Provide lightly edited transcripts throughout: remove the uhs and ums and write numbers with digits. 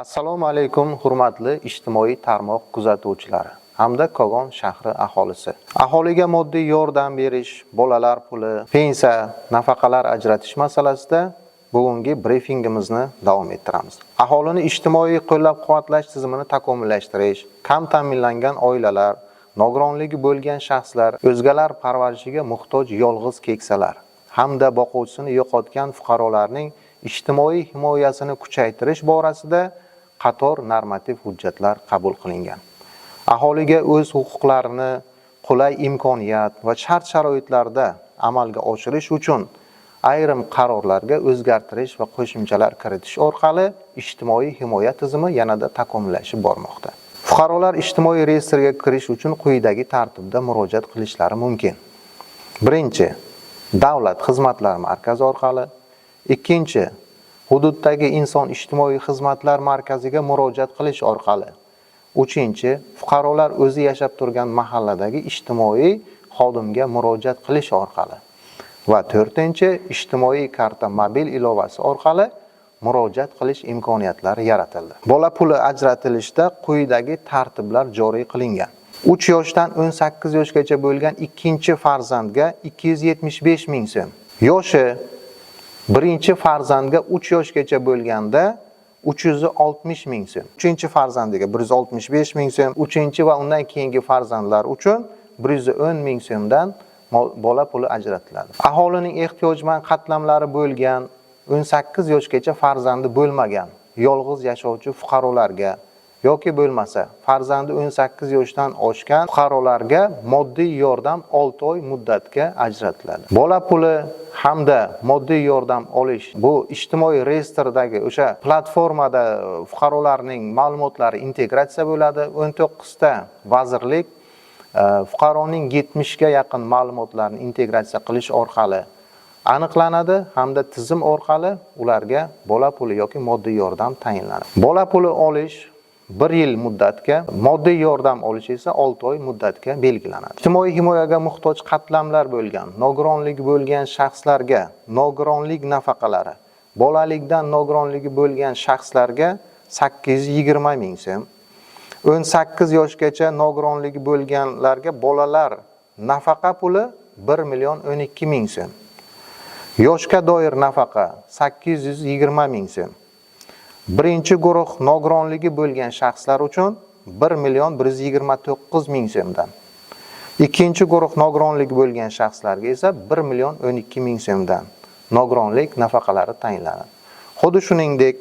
Assalomu alaykum hurmatli ijtimoiy tarmoq kuzatuvchilari hamda Kogon shahri aholisi. Aholiga moddiy yordam berish, bolalar puli, pensiya, nafaqalar ajratish masalasida bugungi brifingimizni davom ettiramiz. Aholini ijtimoiy qo'llab-quvvatlash tizimini takomillashtirish, kam ta'minlangan oilalar, nogironligi bo'lgan shaxslar, o'zgalar parvarishiga muhtoj yolg'iz keksalar hamda boquvchisini yo'qotgan fuqarolarning ijtimoiy himoyasini kuchaytirish borasida qator normativ hujjatlar qabul qilingan. Aholiga o'z huquqlarini qulay imkoniyat va shart-sharoitlarda amalga oshirish uchun ayrim qarorlarga o'zgartirish va qo'shimchalar kiritish orqali ijtimoiy himoya tizimi yanada takomillashib bormoqda. Fuqarolar ijtimoiy reyestrga kirish uchun quyidagi tartibda murojaat qilishlari mumkin. Birinchi, Davlat xizmatlar markazi orqali. Ikkinchi, hududdagi inson ijtimoiy xizmatlar markaziga murojaat qilish orqali. Uchinchi, fuqarolar o'zi yashab turgan mahalladagi ijtimoiy xodimga murojaat qilish orqali. Va to'rtinchi, ijtimoiy karta mobil ilovasi orqali murojaat qilish imkoniyatlari yaratildi. Bola puli ajratilishda quyidagi tartiblar joriy qilingan. 3 yoshdan 18 yoshgacha bo'lgan ikkinchi farzandga 275 ming so'm. Yoshi birinchi farzandga 3 yoshgacha bo'lganda 360 ming so'm. 3-farzandiga 165 ming so'm, 3 va undan keyingi farzandlar uchun 110 ming so'mdan bola puli ajratiladi. Aholining ehtiyojmand qatlamlari bo'lgan 18 yoshgacha farzandi bo'lmagan, yolg'iz yashovchi fuqarolarga yoki bo'lmasa farzandi 18 yoshdan oshgan fuqarolarga moddiy yordam 6 oy muddatga ajratiladi. Bola puli hamda moddiy yordam olish bu ijtimoiy reyestrdagi o'sha platformada fuqarolarning ma'lumotlari integratsiya bo'ladi. 19 ta vazirlik fuqaroning 70 ga yaqin ma'lumotlarni integratsiya qilish orqali aniqlanadi hamda tizim orqali ularga bola puli yoki moddiy yordam tayinlanadi. Bola puli olish 1 yil muddatga, moddiy yordam olish esa 6 oy muddatga belgilanadi. Ijtimoiy himoyaga muhtoj qatlamlar bo'lgan, nogironligi bo'lgan shaxslarga nogironlik nafaqalari, bolalikdan nogironligi bo'lgan shaxslarga 820 ming so'm, 18 yoshgacha nogironligi bo'lganlarga bolalar nafaqa puli 1 million 12 ming so'm. Yoshga doir nafaqa 820 ming so'm. Birinchi guruh nogironligi bo'lgan shaxslar uchun 1 million 129 ming so'mdan. Ikkinchi guruh nogironligi bo'lgan shaxslarga esa 1 million 12 ming so'mdan nogironlik nafaqalari tayinlanadi. Xuddi shuningdek,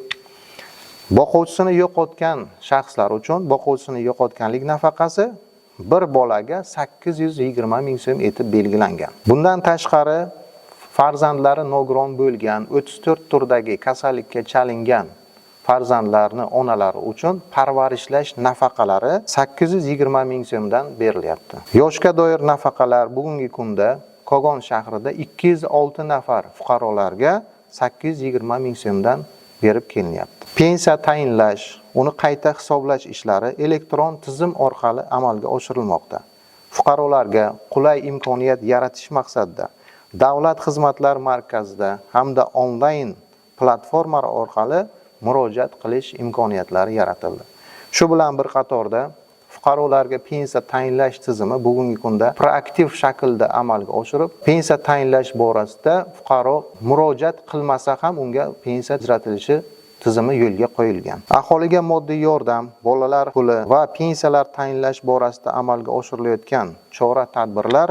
boquvchisini yo'qotgan shaxslar uchun boquvchisini yo'qotganlik nafaqasi bir bolaga 820 ming so'm etib belgilangan. Bundan tashqari, farzandlari nogiron bo'lgan 34 turdagi kasallikka chalingan farzandlarni onalari uchun parvarishlash nafaqalari 820 ming so'mdan berilyapti. Yoshga doir nafaqalar bugungi kunda Kogon shahrida 206 nafar fuqarolarga 820 ming so'mdan berib kelinyapti. Pensiya tayinlash, uni qayta hisoblash ishlari elektron tizim orqali amalga oshirilmoqda. Fuqarolarga qulay imkoniyat yaratish maqsadida Davlat xizmatlar markazida hamda onlayn platformalar orqali murojaat qilish imkoniyatlari yaratildi. Shu bilan bir qatorda fuqarolarga pensiya tayinlash tizimi bugungi kunda proaktiv shaklda amalga oshirib, pensiya tayinlash borasida fuqaro murojaat qilmasa ham unga pensiya ajratilishi tizimi yo'lga qo'yilgan. Aholiga moddiy yordam, bolalar puli va pensiyalar tayinlash borasida amalga oshirilayotgan chora-tadbirlar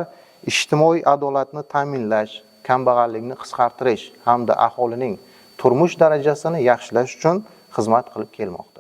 ijtimoiy adolatni ta'minlash, kambag'allikni qisqartirish hamda aholining turmush darajasini yaxshilash uchun xizmat qilib kelmoqda.